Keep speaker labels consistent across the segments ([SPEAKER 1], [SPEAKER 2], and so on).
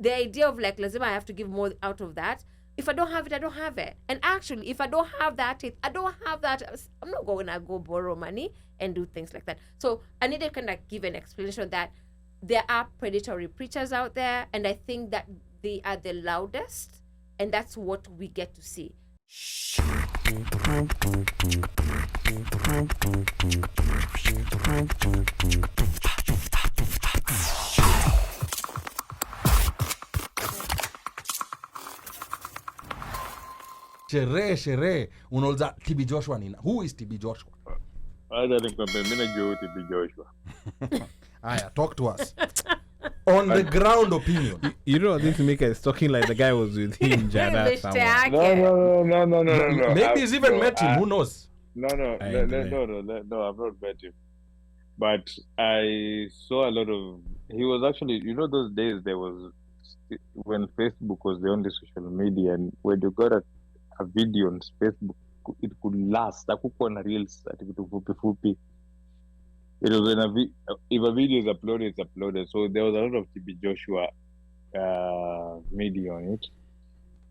[SPEAKER 1] the idea of like, lazima I have to give more out of that. If I don't have it, I don't have it. And actually, if I don't have that, I don't have that. I'm not going to go borrow money and do things like that. So I need to kind of give an explanation that there are predatory preachers out there, and I think that they are the loudest, and that's what we get to see.
[SPEAKER 2] Sherehe unauliza TB Joshua nina. Who is TB Joshua?
[SPEAKER 3] Acha nikwambie mimi najua TB Joshua.
[SPEAKER 2] Aya, talk to us. On the ground opinion.
[SPEAKER 4] You know, this maker is talking like the guy was with him, Jana.
[SPEAKER 3] No.
[SPEAKER 2] Maybe he's even met him. Who knows?
[SPEAKER 3] No, I've not met him. But I saw a lot of. He was actually, those days there was when Facebook was the only social media, and when you got a video on Facebook, it could last. Hakukuwa na reels ati vitu fupi. It was when if a video is uploaded, it's uploaded. So there was a lot of TB Joshua media on it.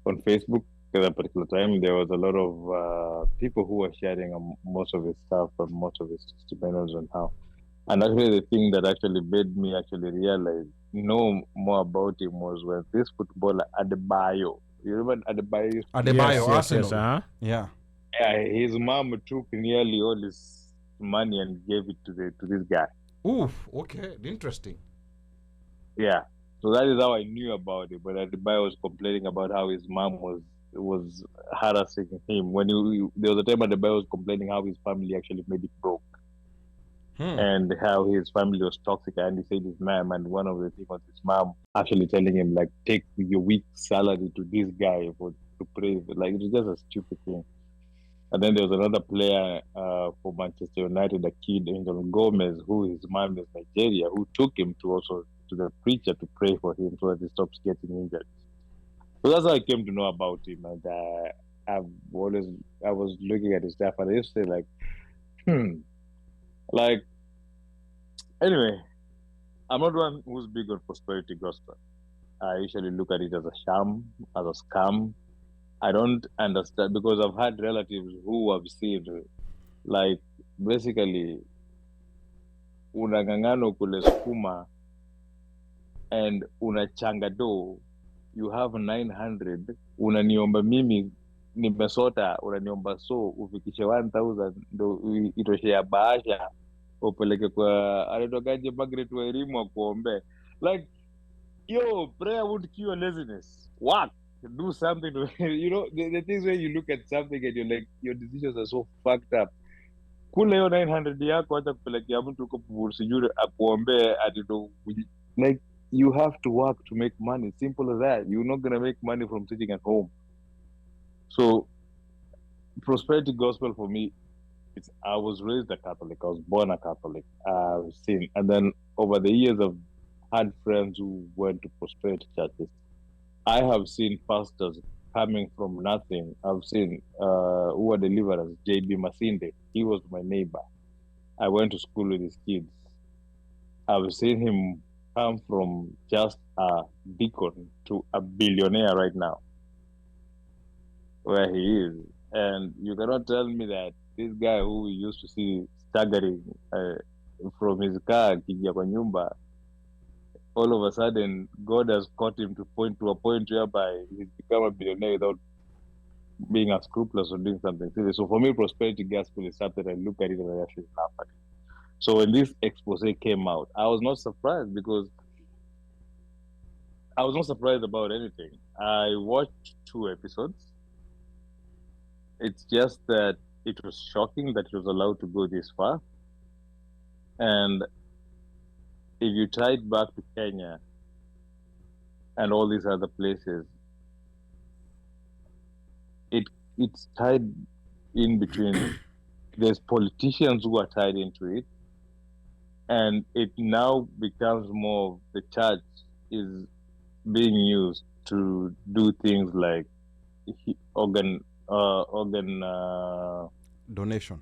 [SPEAKER 3] On Facebook at that particular time, there was a lot of people who were sharing most of his stuff and most of his testimonials on how. And actually, the thing that actually made me actually know more about him was when this footballer Adebayor. You remember Adebayor?
[SPEAKER 2] Adebayor, Arsenal.
[SPEAKER 4] Yes, uh-huh.
[SPEAKER 2] Yeah.
[SPEAKER 3] Yeah, his mom took nearly all his money and gave it to this guy.
[SPEAKER 2] Oof, okay, interesting.
[SPEAKER 3] Yeah, so that is how I knew about it. But Adebayor was complaining about how his mom was harassing him. When there was a time Adebayor was complaining how his family actually made it broke. And how his family was toxic, and he said his mom, and one of the things was his mom actually telling him like, take your week's salary to this guy to pray. Like, it was just a stupid thing. And then there was another player for Manchester United, a kid, Angel Gomez, who his mom is Nigeria, who took him to the preacher to pray for him so that he stops getting injured. So that's how I came to know about him. And I was looking at his stuff, and I used to say like, like, anyway, I'm not one who's big on prosperity gospel. I usually look at it as a sham, as a scam. I don't understand, because I've had relatives who have seen, like, basically, unangangano kule sukuma and unachanga do, you have 900, unaniomba mimi nimesota, unaniomba so ufikishe 1000 ndo itoshe ya bahasha upeleke kwa alitokaje Margaret wa elimu akuombe. Like, yo, prayer would cure laziness. Work, do something to, the things where you look at something and you're like, your decisions are so fucked up. Kule yo 900 yako hata kupelekea mtu uko sijui akuombe atido. Like, you have to work to make money. Simple as that. You're not gonna make money from sitting at home. So, prosperity gospel for me, I was raised a Catholic. I was born a Catholic. I've seen, and then over the years, I've had friends who went to prosperity churches. I have seen pastors coming from nothing. I've seen who are deliverers. JB Masinde, he was my neighbor. I went to school with his kids. I've seen him come from just a deacon to a billionaire right now, where he is. And you cannot tell me that this guy who we used to see staggering from his car kija kwa nyumba, all of a sudden God has caught him to a point whereby he's become a billionaire without being unscrupulous or doing something silly. So for me, prosperity gospel is something I look at it and I actually laugh at it. So when this expose came out, I was not surprised, because I was not surprised about anything. I watched 2 episodes. It's just that it was shocking that he was allowed to go this far. And if you tie it back to Kenya and all these other places, it's tied in between. There's politicians who are tied into it, and it now becomes more of the church is being used to do things like organ
[SPEAKER 2] donation.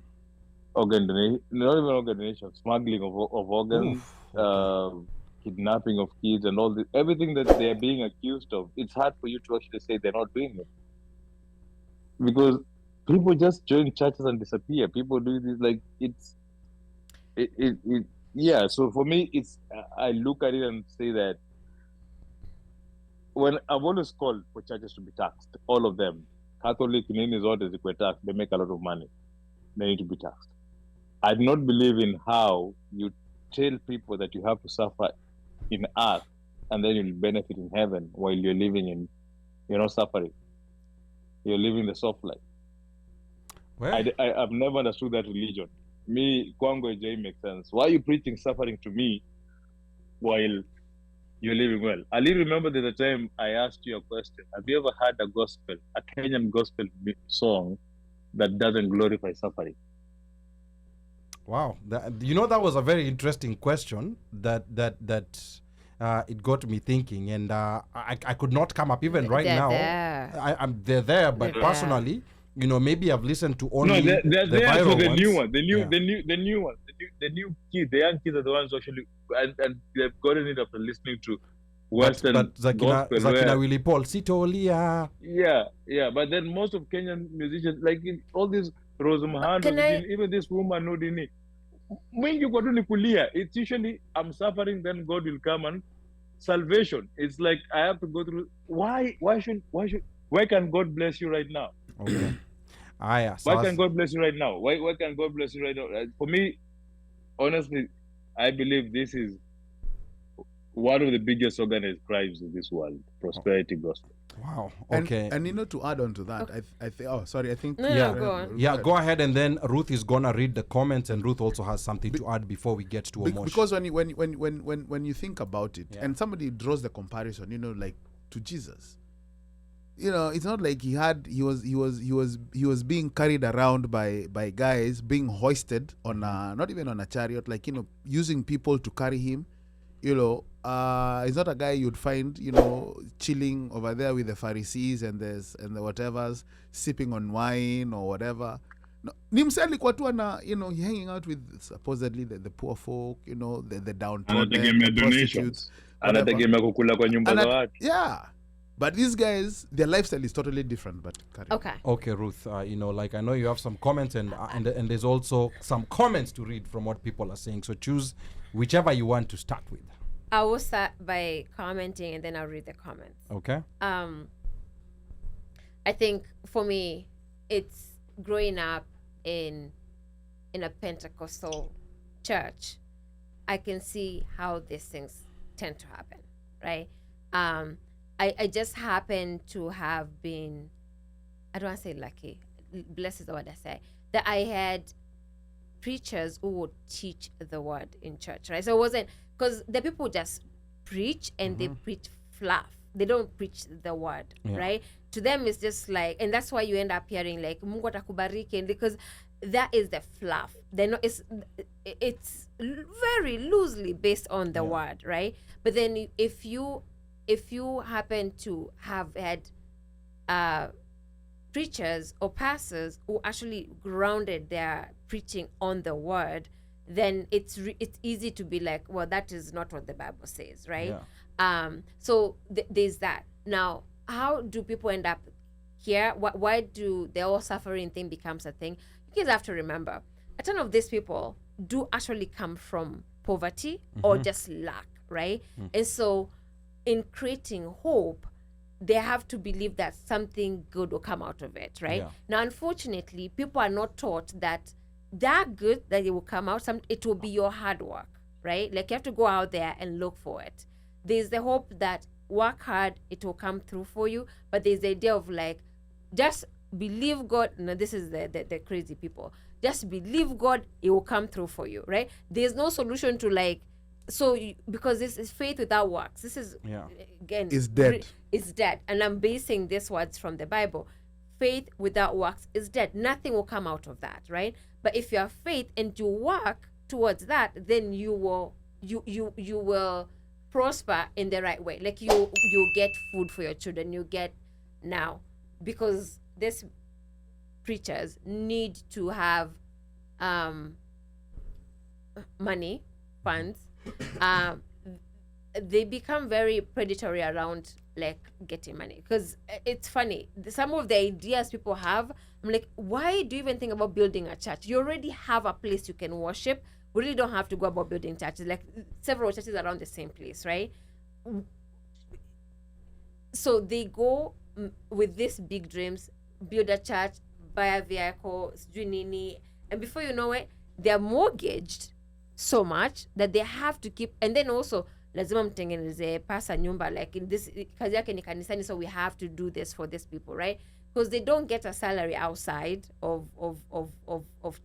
[SPEAKER 3] Organ donation, not even organ donation, smuggling of organs,
[SPEAKER 2] Oof, okay.
[SPEAKER 3] kidnapping of kids and all this, everything that they are being accused of, it's hard for you to actually say they're not doing it. Because people just join churches and disappear. People do this, like, yeah. So for me, it's, I look at it and say that when I've always called for churches to be taxed, all of them, Catholic, Canadians, orders, if we're taxed, they make a lot of money. They need to be taxed. I do not believe in how you tell people that you have to suffer in earth and then you'll benefit in heaven while you're living in, you're not suffering. You're living the soft life.
[SPEAKER 2] Well,
[SPEAKER 3] I've never understood that religion. Me, Kwango J makes sense. Why are you preaching suffering to me while you're living well? I remember there's a time I asked you a question. Have you ever heard a gospel, a Kenyan gospel song that doesn't glorify suffering?
[SPEAKER 2] wow. That was a very interesting question that it got me thinking, and I could not come up even right
[SPEAKER 1] They're
[SPEAKER 2] now.
[SPEAKER 1] there.
[SPEAKER 2] They're there, but
[SPEAKER 1] They're
[SPEAKER 2] personally, maybe I've listened to only
[SPEAKER 3] No, they're
[SPEAKER 2] the
[SPEAKER 3] there
[SPEAKER 2] viral
[SPEAKER 3] for the
[SPEAKER 2] ones.
[SPEAKER 3] new one. The new
[SPEAKER 2] Yeah.
[SPEAKER 3] one. The new kids, the young kids are the ones actually, and they've gotten it after listening to Western
[SPEAKER 2] But Zakina
[SPEAKER 3] gospel.
[SPEAKER 2] Willie Paul, Sitolia.
[SPEAKER 3] Yeah. But then most of Kenyan musicians, like all these Rose Muhando, even this woman Nodini, mwingi kwa tu ni kulia. It's usually I'm suffering, then God will come and salvation. It's like I have to go through. Why can God bless you right now?
[SPEAKER 2] Okay. Yeah.
[SPEAKER 3] Why can God bless you right now? Why can God bless you right now? For me, honestly, I believe this is one of the biggest organized crimes in this world, prosperity gospel.
[SPEAKER 2] Wow.
[SPEAKER 5] And,
[SPEAKER 2] Okay.
[SPEAKER 5] and to add on to that, I think. Oh, sorry. I think.
[SPEAKER 1] No,
[SPEAKER 2] Yeah.
[SPEAKER 1] go on.
[SPEAKER 2] Yeah, go ahead, and then Ruth is gonna read the comments, and Ruth also has something to add before we get to Omosh.
[SPEAKER 5] Because when you think about it,
[SPEAKER 2] Yeah.
[SPEAKER 5] and somebody draws the comparison, like to Jesus. It's not like he was being carried around by guys, being hoisted on not even on a chariot, like using people to carry him. He's not a guy you'd find chilling over there with the Pharisees and the whatevers, sipping on wine or whatever. No, ni msee alikuwa tu hanging out with supposedly the poor folk, the downtrodden,
[SPEAKER 3] Anategemea
[SPEAKER 5] the prostitutes,
[SPEAKER 3] donations. Anategemea kukula kwa nyumba za watu.
[SPEAKER 5] yeah. But these guys, their lifestyle is totally different. But
[SPEAKER 1] Okay.
[SPEAKER 2] Ruth, like I know you have some comments, and there's also some comments to read from what people are saying. So choose whichever you want to start with.
[SPEAKER 1] I will start by commenting and then I'll read the comments.
[SPEAKER 2] Okay.
[SPEAKER 1] I think for me, it's growing up in a Pentecostal church. I can see how these things tend to happen, right? I just happen to have been, I don't want to say lucky, blessed is the word I say, that I had preachers who would teach the word in church, right? So it wasn't, because the people just preach and they preach fluff. They don't preach the word, right? To them, it's just like, and that's why you end up hearing like, Mungu atakubariki, because that is the fluff. They're not, it's very loosely based on the word, right? But then if you happen to have had preachers or pastors who actually grounded their preaching on the word, then it's easy to be like, well, that is not what the Bible says, right? So there's that. Now, how do people end up here? Why do the all suffering thing becomes a thing? You guys have to remember, a ton of these people do actually come from poverty or just lack, right? And so in creating hope, they have to believe that something good will come out of it, right? Now, unfortunately, people are not taught that good that it will come out, it will be your hard work, right? Like you have to go out there and look for it. There's the hope that work hard, it will come through for you, but there's the idea of like, just believe God. No, this is the crazy people. Just believe God, it will come through for you, right? There's no solution to like, because this is faith without works. This is, again,
[SPEAKER 5] is dead.
[SPEAKER 1] It's dead. And I'm basing these words from the Bible. Faith without works is dead. Nothing will come out of that, right? But if you have faith and you work towards that, then you will prosper in the right way. Like you get food for your children. You get now, because these preachers need to have money, funds. they become very predatory around like getting money. Because it's funny, some of the ideas people have, I'm like, why do you even think about building a church? You already have a place you can worship. We really don't have to go about building churches, like several churches around the same place, right? So they go with these big dreams, build a church, buy a vehicle, sijui nini, and before you know it, they're mortgaged so much that they have to keep. And then also lazima mtengeneze pasa nyumba, like in this kazi yake ni kanisani, so we have to do this for these people, right? Because they don't get a salary outside of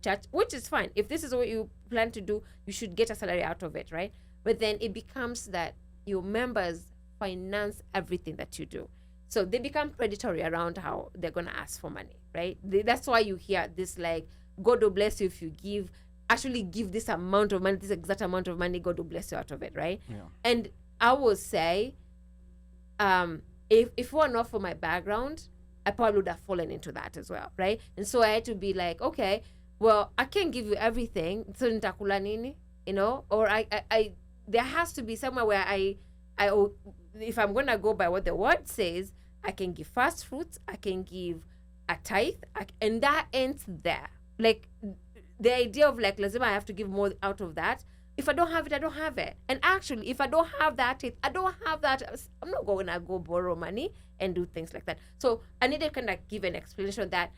[SPEAKER 1] church, which is fine. If this is what you plan to do, you should get a salary out of it, right? But then it becomes that your members finance everything that you do. So they become predatory around how they're going to ask for money, right? That's why you hear this, like, God will bless you if you actually give this amount of money, this exact amount of money, God will bless you out of it, right?
[SPEAKER 2] Yeah.
[SPEAKER 1] And I will say, if it were not for my background, I probably would have fallen into that as well, right? And so I had to be like, okay, well, I can't give you everything, so nitakula nini, you know? Or I there has to be somewhere where I if I'm going to go by what the word says, I can give first fruits, I can give a tithe, and that ends there. Like, the idea of like, lazima I have to give more out of that. If I don't have it, I don't have it. And actually, if I don't have that, I don't have that, I'm not going to go borrow money and do things like that. So I need to kind of give an explanation that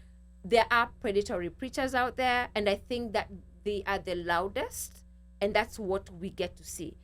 [SPEAKER 1] there are predatory preachers out there, and I think that they are the loudest, and that's what we get to see.